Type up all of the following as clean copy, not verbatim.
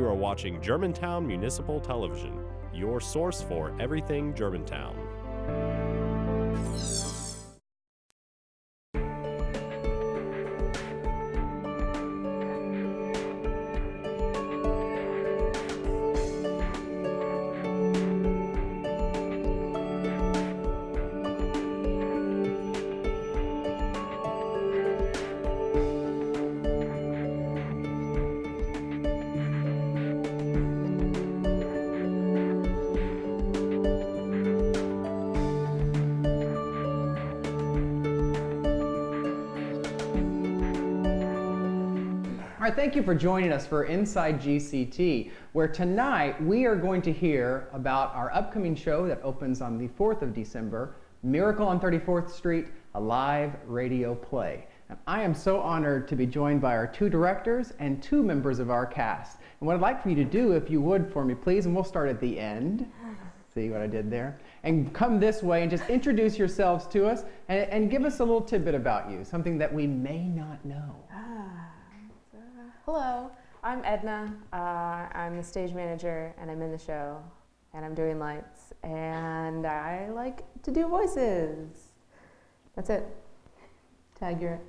You are watching Germantown Municipal Television, your source for everything Germantown. All right, thank you for joining us for Inside GCT, where tonight we are going to hear about our upcoming show that opens on the 4th of December, Miracle on 34th Street, a live radio play. And I am so honored to be joined by our two directors and two members of our cast. And what I'd like for you to do, if you would for me, please, and we'll start at the end. See what I did there? And come this way and just introduce yourselves to us and give us a little tidbit about you, something that we may not know. Hello, I'm Edna. I'm the stage manager and I'm in the show and I'm doing lights and I like to do voices. That's it. Tag, you're it.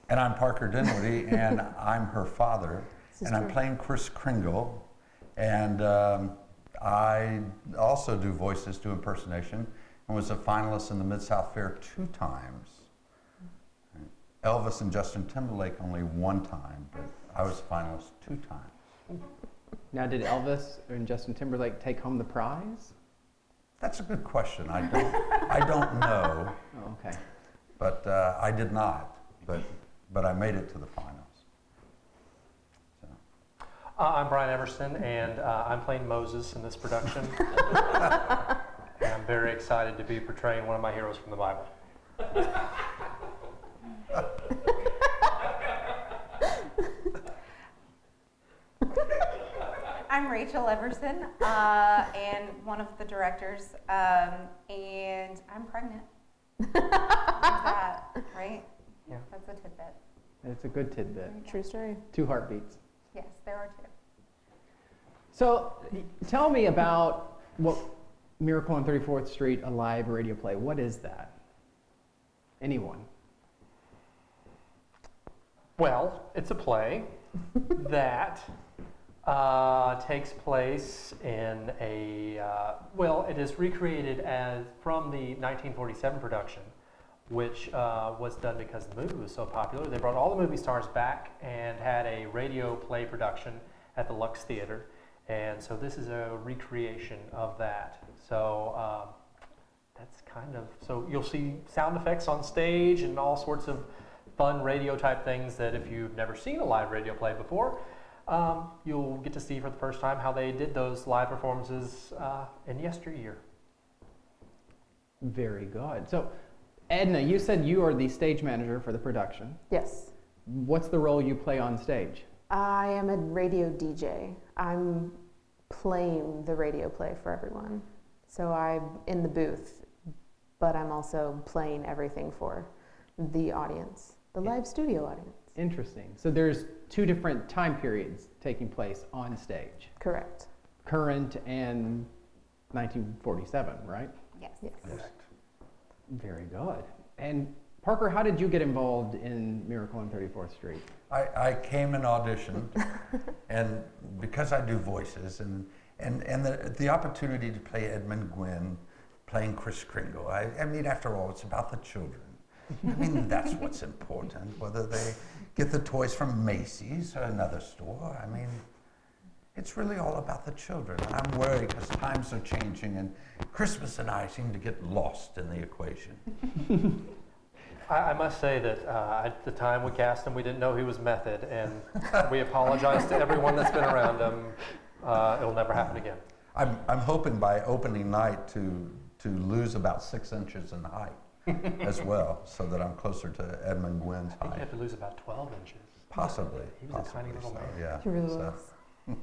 And I'm Parker Dinwiddie and I'm her father and I'm playing Kris Kringle, and I also do voices, do impersonation, and was a finalist in the Mid-South Fair 2 times. Elvis and Justin Timberlake only 1 time, but I was a finalist 2 times. Now, did Elvis and Justin Timberlake take home the prize? That's a good question. I don't know. Oh, okay. But I did not. But I made it to the finals. So. I'm Brian Everson, and I'm playing Moses in this production. And I'm very excited to be portraying one of my heroes from the Bible. I'm Rachael Everson, and one of the directors, and I'm pregnant. There's that, right? Yeah. That's a tidbit. It's a good tidbit. True story. 2 heartbeats. Yes, there are 2. So, tell me about what Miracle on 34th Street, a live radio play. What is that? Anyone? Well, it's a play that takes place in a, it is recreated as from the 1947 production, which was done because the movie was so popular. They brought all the movie stars back and had a radio play production at the Lux Theater. And so this is a recreation of that. So that's kind of, so you'll see sound effects on stage and all sorts of fun radio type things that if you've never seen a live radio play before, you'll get to see for the first time how they did those live performances in yesteryear. Very good. So, Edna, you said you are the stage manager for the production. Yes. What's the role you play on stage? I am a radio DJ. I'm playing the radio play for everyone. So I'm in the booth, but I'm also playing everything for the audience, the live studio audience. Interesting. So there's 2 different time periods taking place on stage. Correct. Current and 1947, right? Yes. Yes. Very good. And Parker, how did you get involved in Miracle on 34th Street? I came and auditioned, and because I do voices and the opportunity to play Edmund Gwynn, playing Kris Kringle. I mean, after all, it's about the children. I mean, that's what's important, whether they get the toys from Macy's or another store. I mean, it's really all about the children. And I'm worried because times are changing and Christmas and I seem to get lost in the equation. I must say that at the time we cast him, we didn't know he was method, and we apologize to everyone that's been around him. It'll never happen again. I'm hoping by opening night to lose about 6 inches in height as well, so that I'm closer to Edmund Gwynn's I think you height. have to lose about 12 inches. Possibly. He was a tiny little man. Yeah. He really so. was.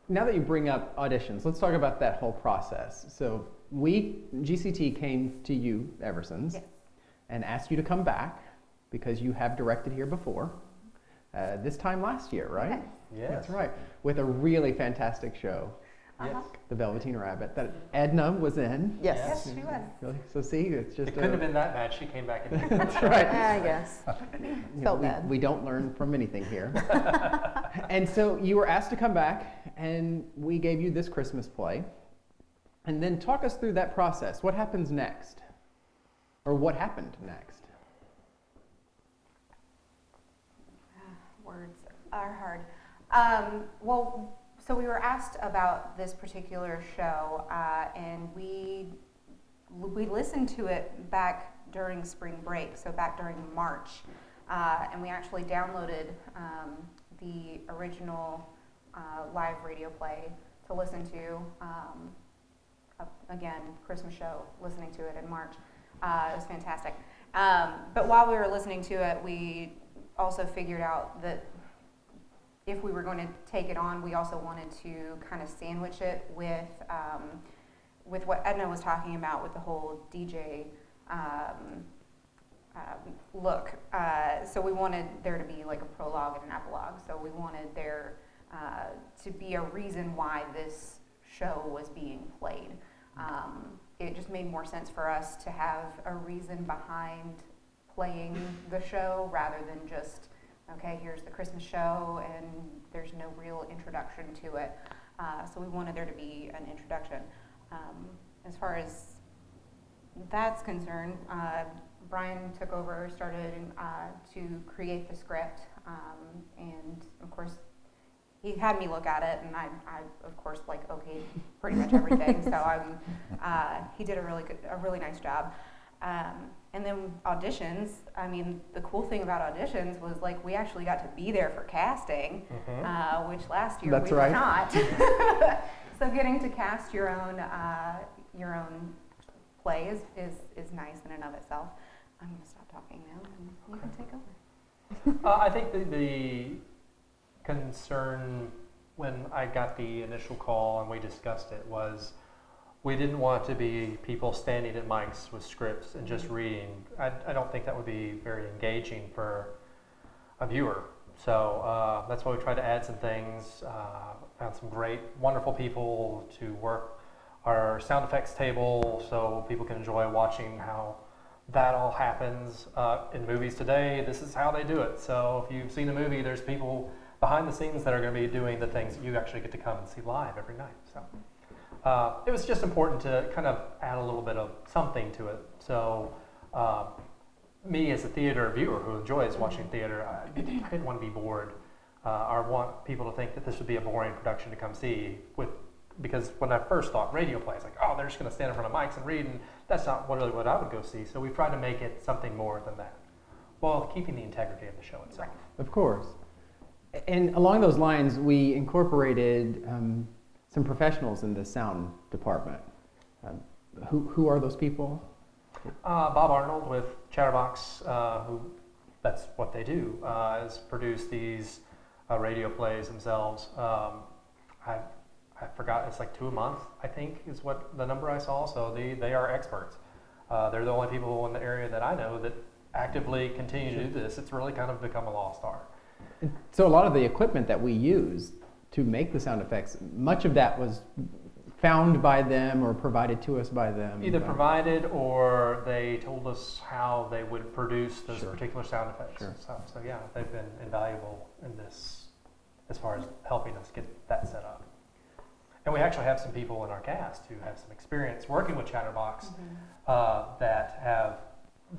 Now that you bring up auditions, let's talk about that whole process. So GCT came to you, Eversons, Yes. and asked you to come back because you have directed here before. this time last year, right? Yes. That's right. With a really fantastic show, Yes. The Velveteen Rabbit, that Edna was in. Yes. Yes, she was. Really? So see, it's just It couldn't have been that bad. She came back in. That's right. I guess. You know, Felt bad. we don't learn from anything here. And so you were asked to come back, and we gave you this Christmas play. And then talk us through that process. What happens next? Or what happened next? Words are hard. Well, so we were asked about this particular show, and we listened to it back during spring break, so back during March, and we actually downloaded the original live radio play to listen to. Again, Christmas show, listening to it in March. It was fantastic. But while we were listening to it, we also figured out that if we were going to take it on, we also wanted to kind of sandwich it with what Edna was talking about with the whole DJ look. So we wanted there to be like a prologue and an epilogue. So we wanted there to be a reason why this show was being played. It just made more sense for us to have a reason behind playing the show rather than just, okay, here's the Christmas show and there's no real introduction to it. So we wanted there to be an introduction. As far as that's concerned, Brian took over, started to create the script, and of course, he had me look at it, and I of course, like, okay, pretty much everything. So he did a really nice job. And then auditions. I mean, the cool thing about auditions was like we actually got to be there for casting, which last year That's we right. were not. So getting to cast your own play is nice in and of itself. I'm gonna stop talking now, and you can take over. I think the concern when I got the initial call and we discussed it was we didn't want to be people standing at mics with scripts and just reading. I don't think that would be very engaging for a viewer. So that's why we tried to add some things, found some great, wonderful people to work our sound effects table so people can enjoy watching how that all happens. In movies today, this is how they do it. So if you've seen a movie, there's people behind the scenes that are going to be doing the things that you actually get to come and see live every night. So it was just important to kind of add a little bit of something to it. So me as a theater viewer who enjoys watching theater, I didn't want to be bored or want people to think that this would be a boring production to come see. Because when I first thought radio plays, like, oh, they're just going to stand in front of mics and read, and that's not really what I would go see. So we tried to make it something more than that, while keeping the integrity of the show itself. Of course. And along those lines, we incorporated some professionals in the sound department. Who are those people? Bob Arnold with Chatterbox, who that's what they do, has produced these radio plays themselves. I forgot, it's like 2 a month, I think, is what the number I saw. So they are experts. They're the only people in the area that I know that actively continue to do this. It's really kind of become a lost art. So a lot of the equipment that we use to make the sound effects, much of that was found by them or provided to us by them? Either provided or they told us how they would produce those particular sound effects and stuff. So yeah, they've been invaluable in this as far as helping us get that set up. And we actually have some people in our cast who have some experience working with Chatterbox that have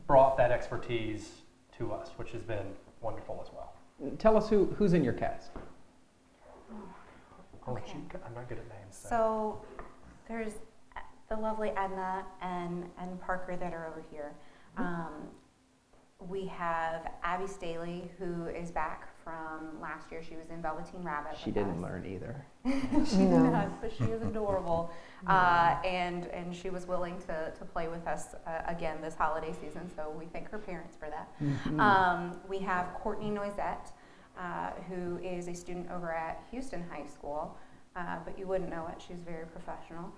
brought that expertise to us, which has been wonderful as well. Tell us who's in your cast. Okay. I'm not good at names. So there's the lovely Edna and Parker that are over here. We have Abby Staley, who is back from last year. She was in Velveteen Rabbit. She didn't learn either. She did not, but she is adorable. And she was willing to play with us again this holiday season, so we thank her parents for that. We have Courtney Noisette, who is a student over at Houston High School, but you wouldn't know it. She's very professional.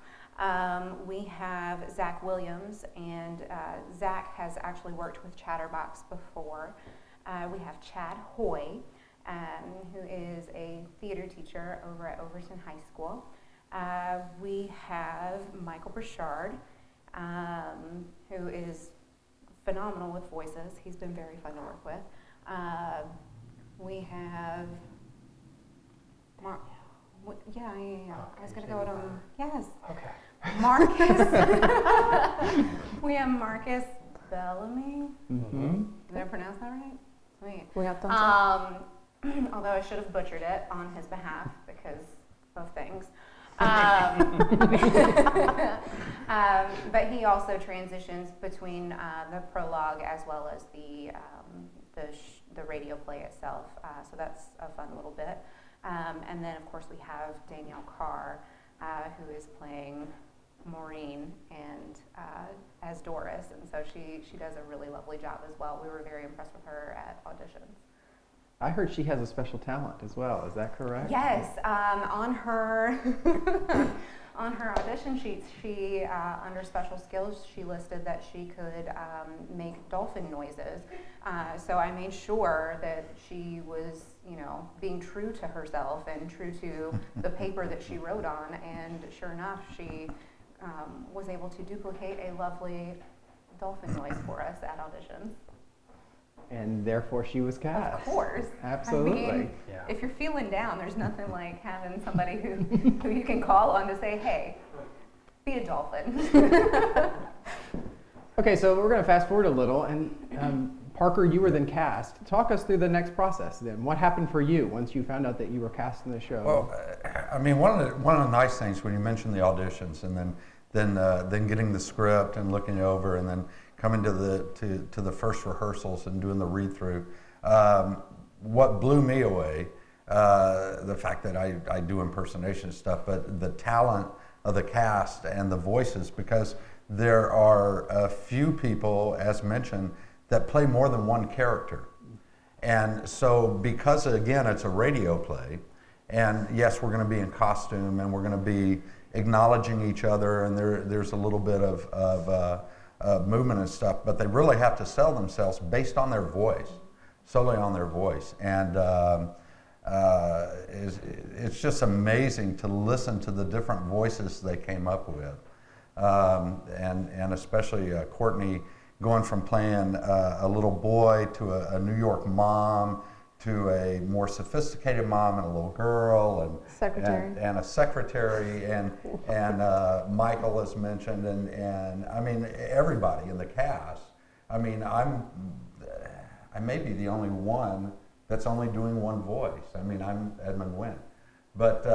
We have Zach Williams, and Zach has actually worked with Chatterbox before. We have Chad Hoy, who is a theater teacher over at Overton High School. We have Michael Burchard, who is phenomenal with voices. He's been very fun to work with. We have yeah. I was going to go to him. Yes. Okay. Marcus. We have Marcus Bellamy. Mm-hmm. Did I pronounce that right? Sweet. We got thumbs up. Although I should have butchered it on his behalf because of things. But he also transitions between the prologue as well as the radio play itself. So that's a fun little bit. And then, of course, we have Danielle Carr, who is playing Maureen and as Doris, and so she does a really lovely job as well. We were very impressed with her at auditions. I heard she has a special talent as well. Is that correct? Yes, on her on her audition sheet, she under special skills she listed that she could make dolphin noises. So I made sure that she was, being true to herself and true to the paper that she wrote on. And sure enough, she was able to duplicate a lovely dolphin noise for us at auditions. And therefore she was cast. Of course. Absolutely. I mean, if you're feeling down, there's nothing like having somebody who you can call on to say, hey, be a dolphin. Okay, so we're going to fast forward a little, and Parker, you were then cast. Talk us through the next process then. What happened for you once you found out that you were cast in the show? Well, I mean, one of the nice things when you mentioned the auditions and then getting the script and looking it over and then coming to the first rehearsals and doing the read through, what blew me away, the fact that I do impersonation stuff, but the talent of the cast and the voices, because there are a few people, as mentioned, that play more than one character. And so because, again, it's a radio play, and yes, we're going to be in costume and we're going to be acknowledging each other, and there's a little bit of movement and stuff, but they really have to sell themselves based on their voice, solely on their voice. And it's just amazing to listen to the different voices they came up with. And especially Courtney going from playing a little boy to a New York mom to a more sophisticated mom and a little girl and a secretary and Michael is mentioned and I mean everybody in the cast. I mean I may be the only one that's only doing one voice. I mean I'm Edmund Gwynn. But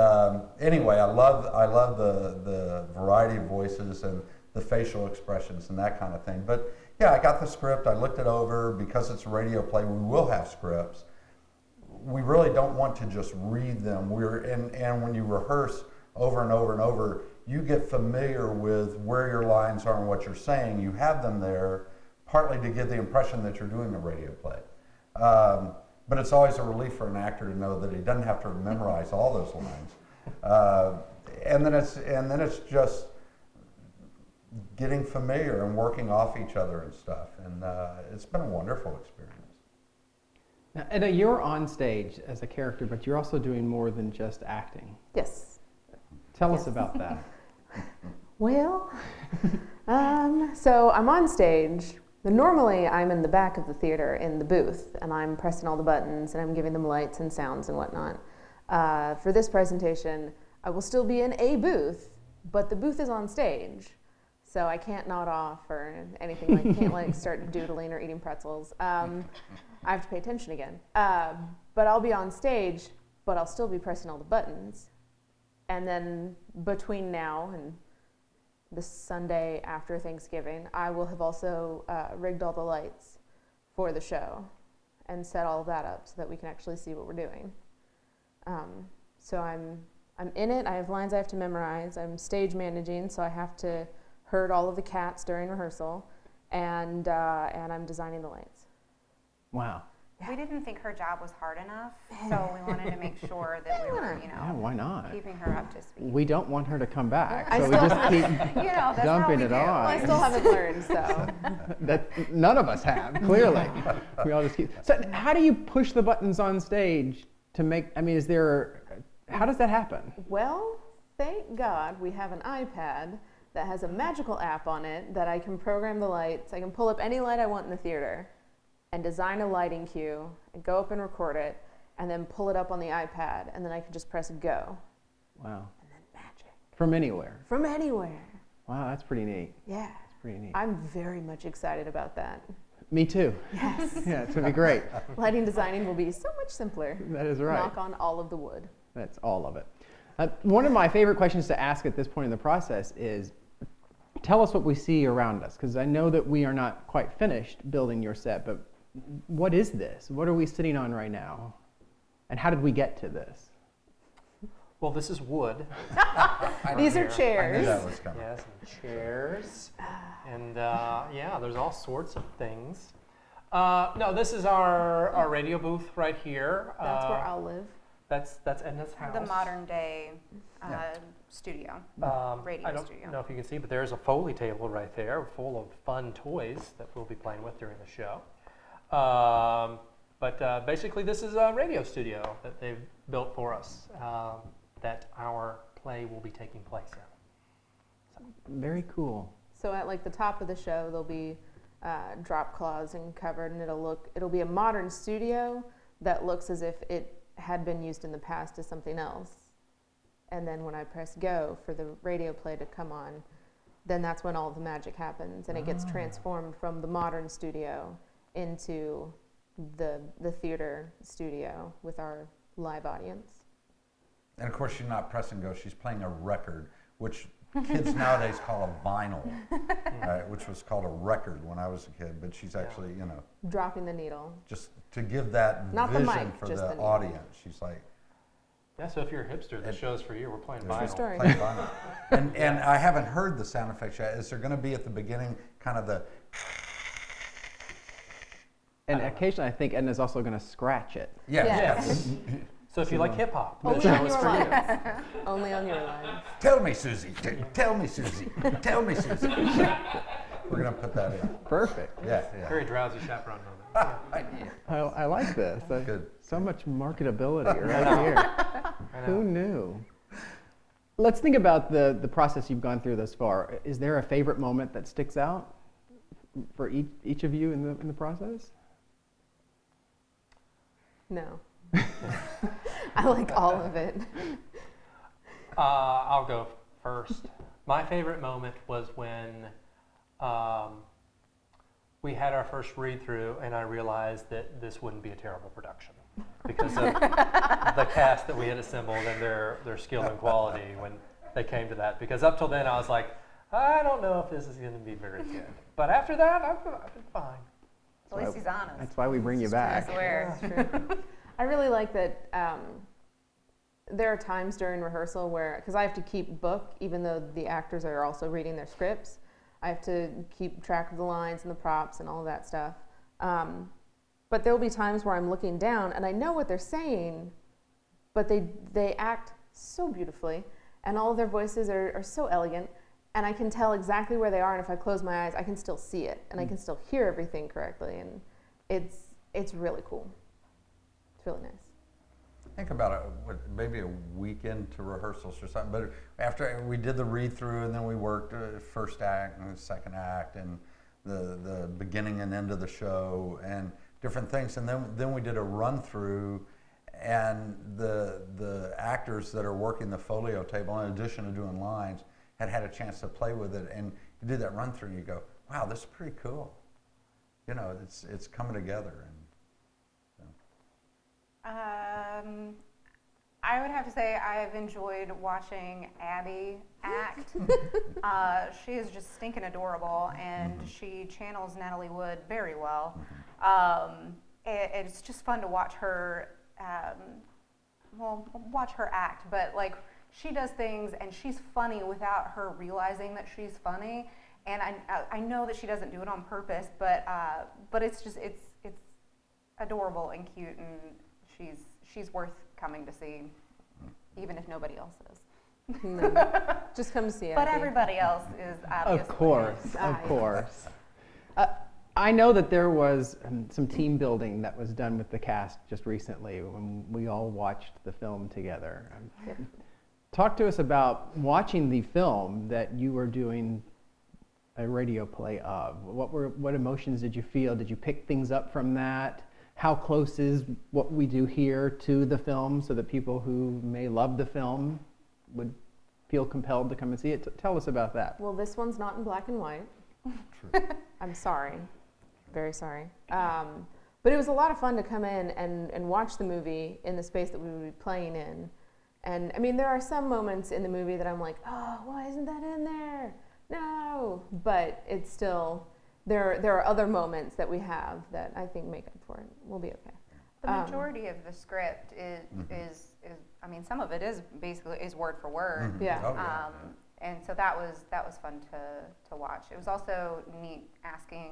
anyway, I love the variety of voices and the facial expressions and that kind of thing. But yeah, I got the script, I looked it over. Because it's a radio play, we will have scripts. We really don't want to just read them. And when you rehearse over and over and over, you get familiar with where your lines are and what you're saying. You have them there, partly to give the impression that you're doing a radio play. But it's always a relief for an actor to know that he doesn't have to memorize all those lines. And then it's just getting familiar and working off each other and stuff. And it's been a wonderful experience. Now, Edna, you're on stage as a character, but you're also doing more than just acting. Yes. Tell us about that. Well, so I'm on stage. Normally, I'm in the back of the theater in the booth, and I'm pressing all the buttons, and I'm giving them lights and sounds and whatnot. For this presentation, I will still be in a booth, but the booth is on stage, so I can't nod off or anything. I can't start doodling or eating pretzels. I have to pay attention again. But I'll be on stage, but I'll still be pressing all the buttons. And then between now and the Sunday after Thanksgiving, I will have also rigged all the lights for the show and set all of that up so that we can actually see what we're doing. So I'm in it. I have lines I have to memorize. I'm stage managing, so I have to herd all of the cats during rehearsal, and I'm designing the lights. Wow. We didn't think her job was hard enough, so we wanted to make sure that we were, Yeah, why not? keeping her up to speed. We don't want her to come back, I so we still- just keep That's how dumping we it do. Well, I on. still haven't learned, so. That none of us have, clearly. We all just keep. So, how do you push the buttons on stage to make? I mean, how does that happen? Well, thank God we have an iPad that has a magical app on it that I can program the lights. I can pull up any light I want in the theater and design a lighting cue and go up and record it and then pull it up on the iPad and then I can just press go. Wow. And then magic. From anywhere. From anywhere. Wow, that's pretty neat. Yeah. That's pretty neat. I'm very much excited about that. Me too. Yes. Yeah, it's gonna be great. Lighting designing will be so much simpler. That is right. Knock on all of the wood. That's all of it. One of my favorite questions to ask at this point in the process is, tell us what we see around us, because I know that we are not quite finished building your set, but what is this? What are we sitting on right now? And how did we get to this? Well, this is wood. These are here. I knew chairs. that was coming. Yes, and chairs. And yeah, there's all sorts of things. No, this is our radio booth right here. That's where I'll live. That's Edna's house. The modern day Yeah. studio. Radio I don't studio. know if you can see, but there's a Foley table right there full of fun toys that we'll be playing with during the show. But basically, this is a radio studio that they've built for us that our play will be taking place in. Very cool. So at like the top of the show, there'll be drop cloths and covered, and it'll be a modern studio that looks as if it had been used in the past as something else. And then when I press go for the radio play to come on, then that's when all the magic happens, and it gets transformed from the modern studio into the theater studio with our live audience. And of course, she's not press and go. She's playing a record, which kids nowadays call a vinyl, right? Which was called a record when I was a kid. But she's actually, Dropping the needle. just to give that Not the vision mic, for just the the needle. audience. She's like, Yeah, so if you're a hipster, the show's for you. We're playing True vinyl. story. play vinyl. And I haven't heard the sound effects yet. Is there going to be at the beginning kind of the? And occasionally, I think Edna's also going to scratch it. Yes. Yes. So if you like hip hop, the Only show on is your for you. lines. Only on your lines. Tell me, Susie. Tell me, Susie. Tell me, Susie. We're going to put that in. Perfect. Yeah. Very drowsy chaperone moment. I like this. Good. So much marketability right here. I Who know. knew? Let's think about the process you've gone through thus far. Is there a favorite moment that sticks out for each of you in the process? No. I like all of it. I'll go first. My favorite moment was when we had our first read through, and I realized that this wouldn't be a terrible production because of the cast that we had assembled and their skill and quality when they came to that. Because up till then, I was like, I don't know if this is going to be very good. But after that, I've been fine. At least he's honest. That's why we bring you I back. swear. I really like that there are times during rehearsal where, because I have to keep book, even though the actors are also reading their scripts, I have to keep track of the lines and the props and all of that stuff. But there will be times where I'm looking down and I know what they're saying, but they act so beautifully and all of their voices are so elegant, and I can tell exactly where they are, and if I close my eyes, I can still see it and I can still hear everything correctly, and it's really cool. It's really nice. Think about it, maybe a week into rehearsals or something, but after we did the read-through and then we worked first act and second act and the beginning and end of the show and different things, and then we did a run-through, and the actors that are working the folio table, in addition to doing lines, had a chance to play with it, and you do that run-through and you go, wow, this is pretty cool. It's coming together. I would have to say I've enjoyed watching Abby act. She is just stinking adorable, and she channels Natalie Wood very well. It's just fun to watch her, watch her act, but like she does things and she's funny without her realizing that she's funny. And I know that she doesn't do it on purpose, but it's adorable and cute, and she's worth coming to see, even if nobody else is. No. Just come to see it. But everybody else is obviously. Of course. I know that there was some team building that was done with the cast just recently when we all watched the film together. Yep. Talk to us about watching the film that you were doing a radio play of. What emotions did you feel? Did you pick things up from that? How close is what we do here to the film so that people who may love the film would feel compelled to come and see it? Tell us about that. Well, this one's not in black and white. True. I'm sorry. Very sorry. But it was a lot of fun to come in and watch the movie in the space that we would be playing in. And I mean, there are some moments in the movie that I'm like, oh, why isn't that in there? No. But it's still, there are other moments that we have that I think make up for it. We'll be okay. The majority of the script is I mean, some of it is basically word for word. Yeah. Oh, yeah. And so that was fun to watch. It was also neat asking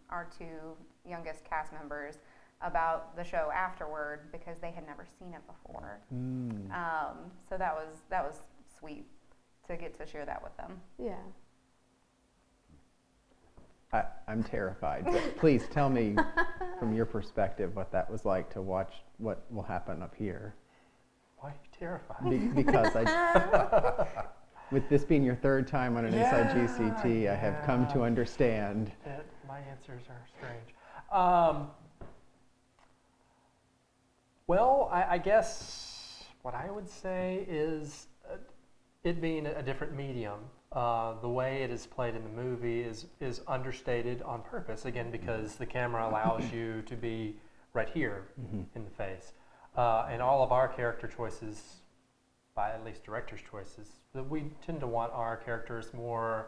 our two youngest cast members about the show afterward because they had never seen it before. So that was sweet to get to share that with them. Yeah. I'm terrified, but please tell me from your perspective what that was like to watch what will happen up here. Why are you terrified? Because with this being your third time on an Inside GCT, I have come to understand. My answers are strange. Well, I guess what I would say is it being a different medium, the way it is played in the movie is understated on purpose, again, because the camera allows you to be right here in the face. And all of our character choices, by at least director's choices, that we tend to want our characters more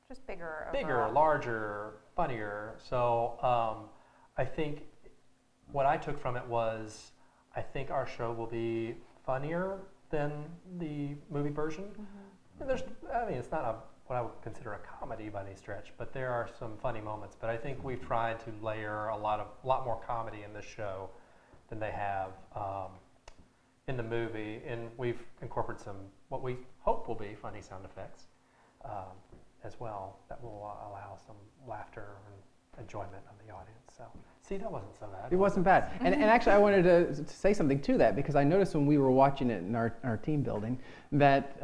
Just bigger. bigger, overall. larger, funnier. So I think what I took from it was I think our show will be funnier than the movie version. And it's not what I would consider a comedy by any stretch, but there are some funny moments. But I think we've tried to layer a lot more comedy in this show than they have in the movie, and we've incorporated some what we hope will be funny sound effects as well that will allow some laughter and enjoyment of the audience. So, see, that wasn't so bad. It wasn't bad. And actually, I wanted to say something to that because I noticed when we were watching it in our team building that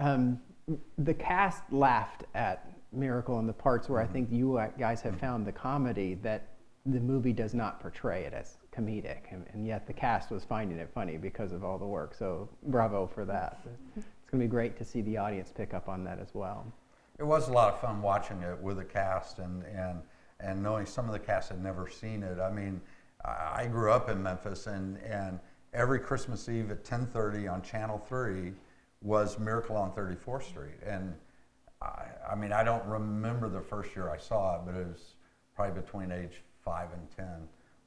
the cast laughed at Miracle in the parts where I think you guys have found the comedy that the movie does not portray it as comedic, and yet the cast was finding it funny because of all the work. So bravo for that. It's going to be great to see the audience pick up on that as well. It was a lot of fun watching it with the cast and knowing some of the cast had never seen it. I mean, I grew up in Memphis, and every Christmas Eve at 10:30 on Channel 3 was Miracle on 34th Street. And I mean, I don't remember the first year I saw it, but it was probably between age 5 and 10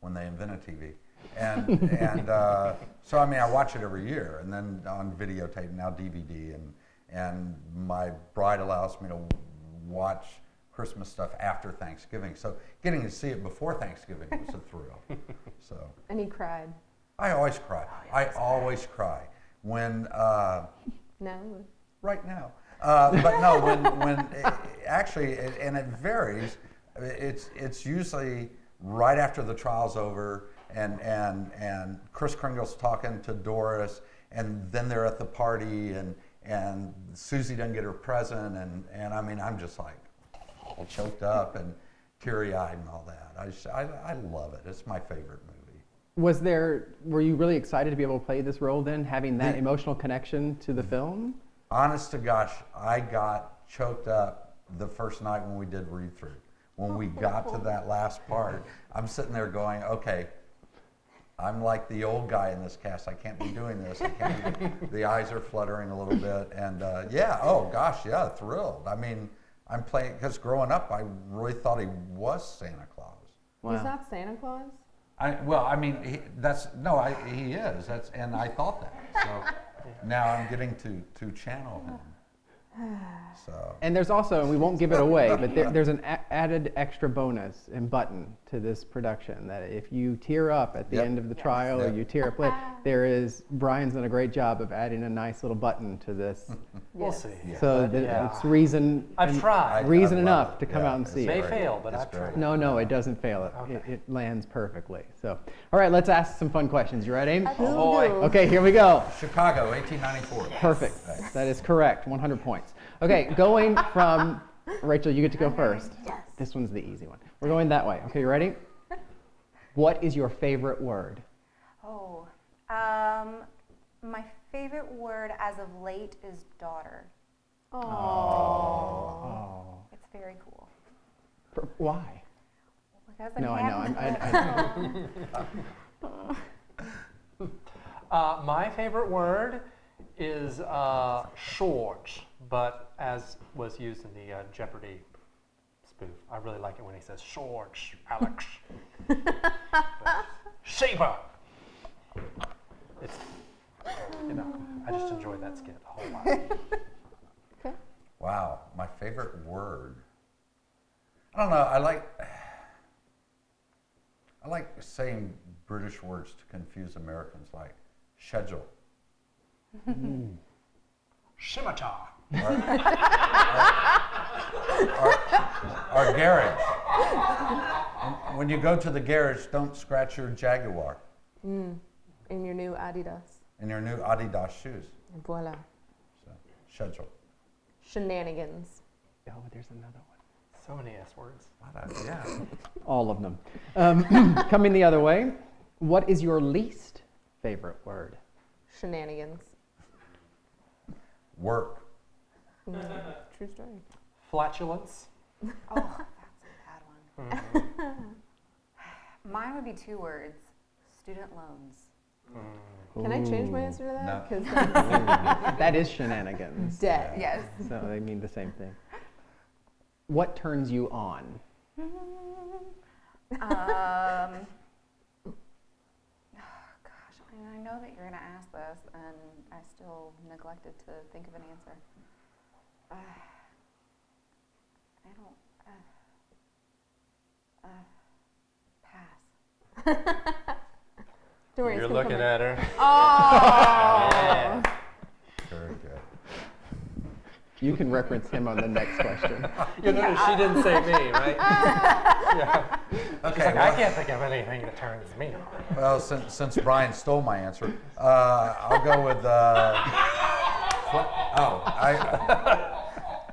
when they invented TV. And so, I mean, I watch it every year, and then on videotape, now DVD, and my bride allows me to watch Christmas stuff after Thanksgiving. So getting to see it before Thanksgiving was a thrill. So. And he cried. I always cry. I always cry when. No. Right now. But no, when actually, and it varies. It's usually right after the trial's over, and Kris Kringle's talking to Doris, and then they're at the party, and Susie doesn't get her present, and I mean, I'm just like all choked up and teary-eyed and all that. I love it. It's my favorite movie. Were you really excited to be able to play this role then, having that emotional connection to the film? Honest to gosh, I got choked up the first night when we did read-through. When we got to that last part, I'm sitting there going, okay, I'm like the old guy in this cast. I can't be doing this. The eyes are fluttering a little bit. And thrilled. I mean, I'm playing, because growing up, I really thought he was Santa Claus. Wow. He's not Santa Claus? He is. And I thought that. So now I'm getting to channel him. So And there's also, and we won't give it away, but there's an added extra bonus and button to this production that if you tear up at the Yep. end of the trial or Yep. you tear up later, Brian's done a great job of adding a nice little button to this. We'll Yes. see. Yeah. So But, that yeah. it's reason I've tried. reason I love enough it. to come Yeah, out and it's see May it. great. fail, but It's I've great. tried. No, it doesn't fail. Okay. It lands perfectly. So, all right, let's ask some fun questions. You ready? Oh boy. Okay, here we go. Chicago, 1894. Perfect. That is correct. 100 points. Okay, going from Rachel, you get to go first. Yes. This one's the easy one. We're going that way. Okay, you ready? What is your favorite word? Oh, my favorite word as of late is daughter. Oh. Oh. It's very cool. Why? Because No, I know. My favorite word is short, but as was used in the Jeopardy spoof. I really like it when he says short, Alex. Sheba. It's, I just enjoy that skit a whole lot. Okay. Wow, my favorite word. I don't know. I like saying British words to confuse Americans, like schedule. Scimitar. Our garage. And when you go to the garage, don't scratch your Jaguar In your new Adidas. in your new Adidas shoes. Voila. So, schedule. Shenanigans. Oh, there's another one. So many S words. Yeah. All of them. Coming the other way, what is your least favorite word? Shenanigans. Work. True story. Flatulence. Oh, that's a bad one. Mine would be 2 words: student loans. Can I change my answer to that? No. 'Cause That is shenanigans. dead. Yes. So they mean the same thing. What turns you on? Oh, gosh, I know that you're going to ask this, and I still neglected to think of an answer. I don't. Pass. Don't worry, You're it's gonna looking come at her. Oh. Yeah. Very good. You can reference him on the next question. You notice she didn't say me, right? Yeah. She's Okay. like, I Well, can't think of anything that turns me on. well, since Brian stole my answer, I'll go with.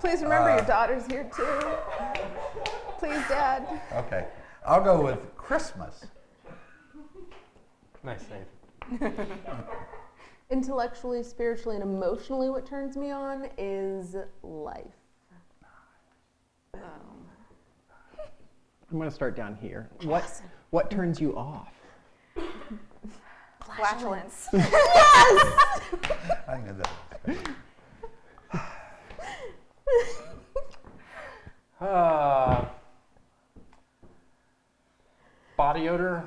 Please remember your daughter's here too. Please, Dad. Okay. I'll go with Christmas. Nice save. Intellectually, spiritually, and emotionally, what turns me on is life. I'm going to start down here. What turns you off? Flatulence. I knew that. Body odor.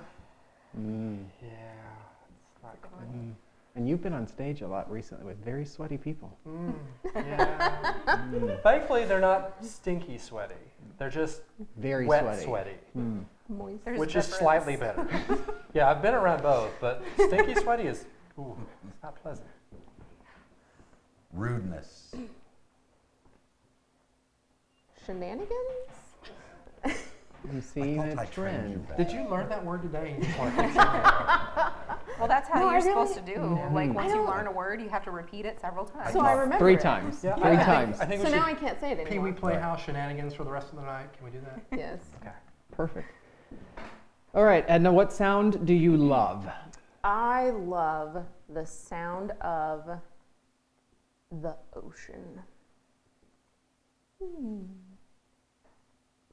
Yeah, it's not good. And you've been on stage a lot recently with very sweaty people. Yeah. Thankfully, they're not stinky sweaty. They're just Very wet sweaty. Moist. There's which is difference. slightly better. Yeah, I've been around both, but stinky sweaty is, ooh, it's not pleasant. Rudeness. Shenanigans? I'm seeing I a thought I trained you trend. back. Did you learn that word today? You just want to fix it? Well, that's how No, I you're really- supposed to do. Like, once you don't- learn a word, you have to repeat it several times. So I remember 3 it. times. Yeah, Three I times. think So we now should I can't say it Pee anymore. Wee Playhouse shenanigans for the rest of the night. Can we do that? Yes. Okay. Perfect. All right, Edna, what sound do you love? I love the sound of the ocean.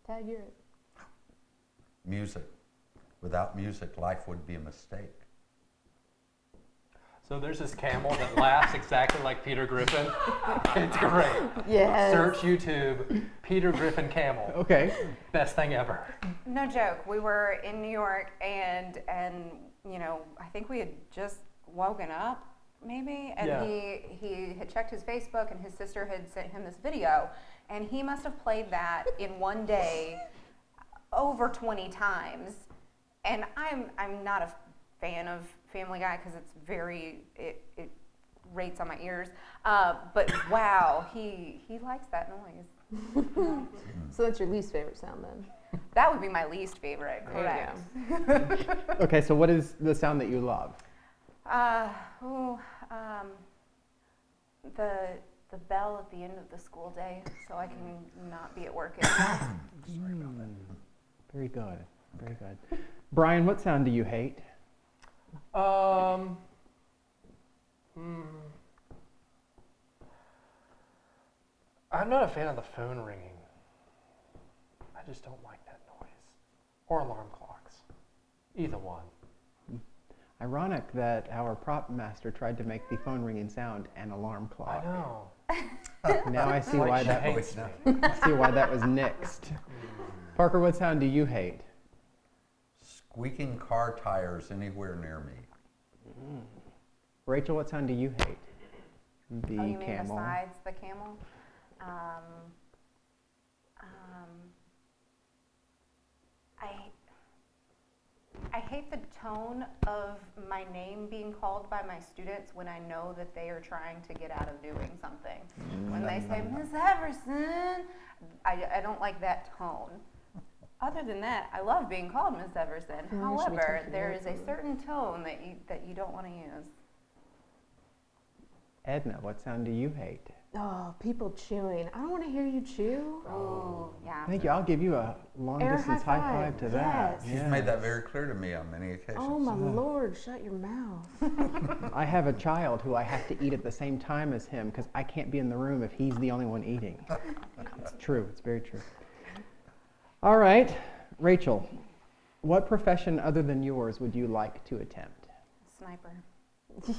Tag, you're it. Music. Without music, life would be a mistake. So there's this camel that laughs exactly like Peter Griffin. It's great. Yes. Search YouTube, Peter Griffin camel. Okay. Best thing ever. No joke. We were in New York, and you know, I think we had just woken up, maybe, and Yeah. he had checked his Facebook, and his sister had sent him this video, and he must have played that in one day over 20 times. And I'm not a fan of Family Guy because it's it rates on my ears. But wow, he likes that noise. So that's your least favorite sound then? That would be my least favorite. There you Correct. Okay, so what is the sound that you love? The bell at the end of the school day, so I can not be at work anymore. Very good. Very good. Brian, what sound do you hate? I'm not a fan of the phone ringing. I just don't like that noise. Or alarm clocks. Either one. Ironic that our prop master tried to make the phone ringing sound an alarm I clock. know. Now I see Like why she that hates was. me. I see why that was nixed. Parker, what sound do you hate? Squeaking car tires anywhere near me. Rachel, what sound do you hate? The Oh, you mean camel. besides the camel? I hate the tone of my name being called by my students when I know that they are trying to get out of doing something. When they say, Miss Everson, I don't like that tone. Other than that, I love being called Miss Everson. Yeah, we should be However, taking there notes is a on that. certain tone that you don't want to use. Edna, what sound do you hate? Oh, people chewing. I don't want to hear you chew. Oh, yeah. Thank you. I'll give you a long Air distance high high five five. to that. Yes. She's made that very clear to me on many occasions. Oh my lord, shut your mouth. I have a child who I have to eat at the same time as him because I can't be in the room if he's the only one eating. It's true. It's very true. All right, Rachel, what profession other than yours would you like to attempt? Sniper.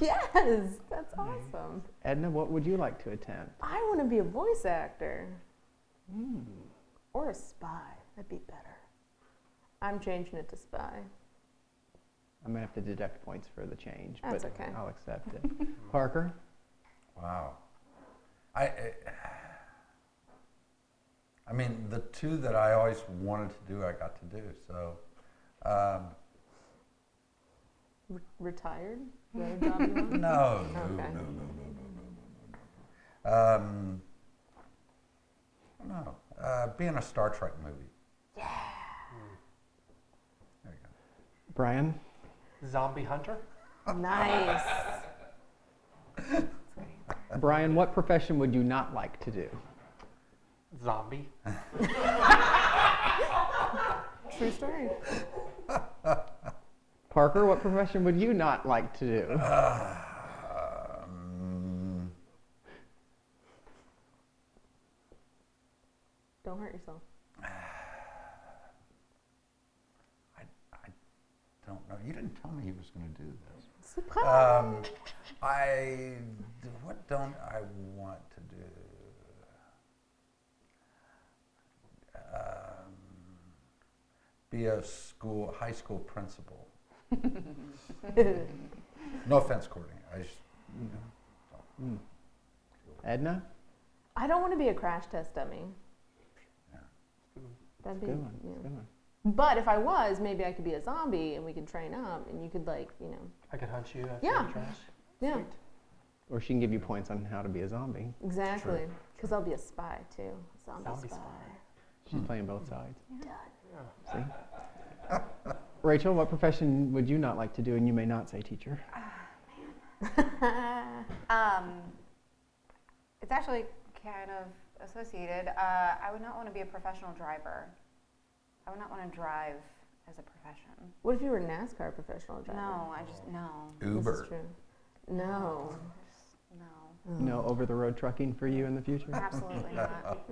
Yes, that's awesome. Edna, what would you like to attempt? I want to be a voice actor. Or a spy. That'd be better. I'm changing it to spy. I'm gonna have to deduct points for the change, That's but okay. I'll accept it. Parker, Wow. I mean, the two that I always wanted to do, I got to do. So, Retired? Is that a job you want? no. No. Be in a Star Trek movie. Yeah. There you go. Brian, Zombie hunter? Nice. Brian, what profession would you not like to do? Zombie. True story. Parker, what profession would you not like to do? Don't hurt yourself. I don't know. You didn't tell me he was going to do this. Surprise. What don't I want to do? Be a high school principal. No offense, Courtney. I just, Edna? I don't want to be a crash test dummy. Yeah. That'd be Good one. yeah. Good one. But if I was, maybe I could be a zombie and we could train up and you could I could hunt you after Yeah. the trash. Yeah, Sweet. Or she can give you points on how to be a zombie. exactly. Because I'll be a spy too. Zombie Zombie spy. spy. She's playing both sides. Done. See? Rachel, what profession would you not like to do? And you may not say teacher. It's actually kind of associated. I would not want to be a professional driver. I would not want to drive as a profession. What if you were a NASCAR professional driver? No, I just, no. This is Uber. true. No. No, No over-the-road trucking for you in the future? absolutely not.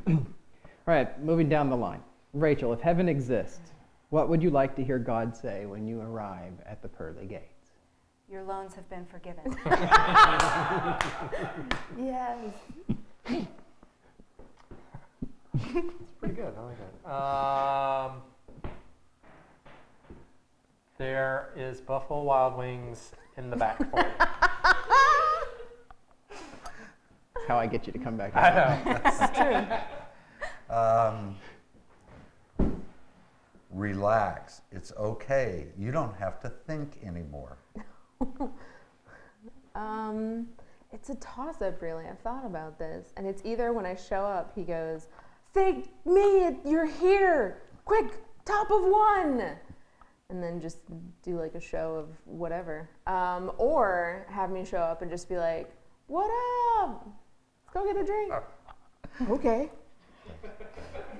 All right, moving down the line. Rachel, if heaven exists, what would you like to hear God say when you arrive at the pearly gates? Your loans have been forgiven. Yes. It's pretty good. I like that. There is Buffalo Wild Wings in the back for you. That's how I get you to come back I out. know. It's true. Relax. It's okay. You don't have to think anymore. It's a toss-up, really. I've thought about this, and it's either when I show up, he goes, "Thank me, you're here! Quick, top of one!" And then just do like a show of whatever. Or have me show up and just be like, "What up? Let's go get a drink." Okay.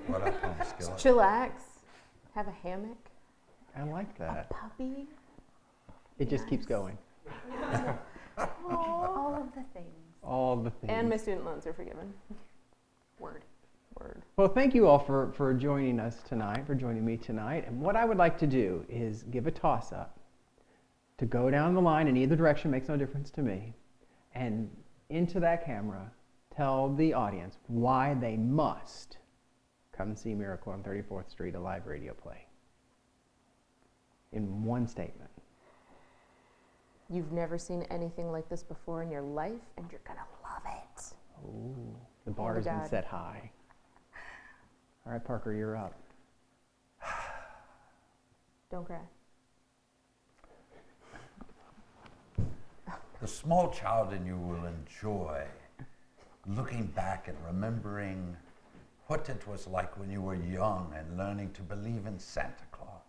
What up on the skillet? Chillax. Have a hammock. I like that. A puppy. It just keeps going. All of the things. All the things. And my student loans are forgiven. Word. Word. Well, thank you all for joining us tonight, for joining me tonight. And what I would like to do is give a toss-up to go down the line in either direction, makes no difference to me, and into that camera, tell the audience why they must come see Miracle on 34th Street, a live radio play. In one statement. You've never seen anything like this before in your life, and you're gonna love it. Ooh, the bar has been set high. All right, Parker, you're up. Don't cry. The small child in you will enjoy looking back and remembering what it was like when you were young and learning to believe in Santa Claus.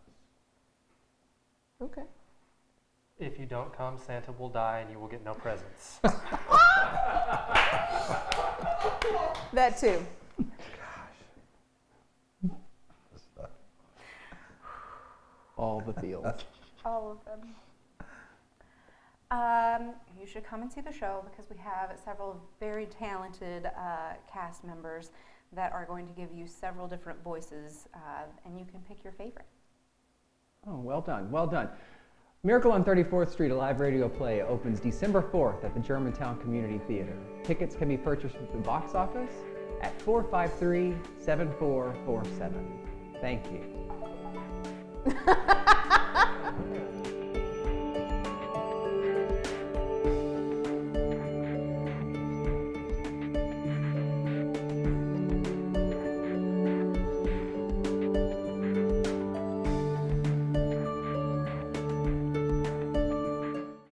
Okay. If you don't come, Santa will die and you will get no presents. That too. All the feels. All of them. You should come and see the show because we have several very talented cast members that are going to give you several different voices, and you can pick your favorite. Oh, well done, well done. Miracle on 34th Street, a live radio play, opens December 4th at the Germantown Community Theatre. Tickets can be purchased at the box office at 453-7447. Thank you.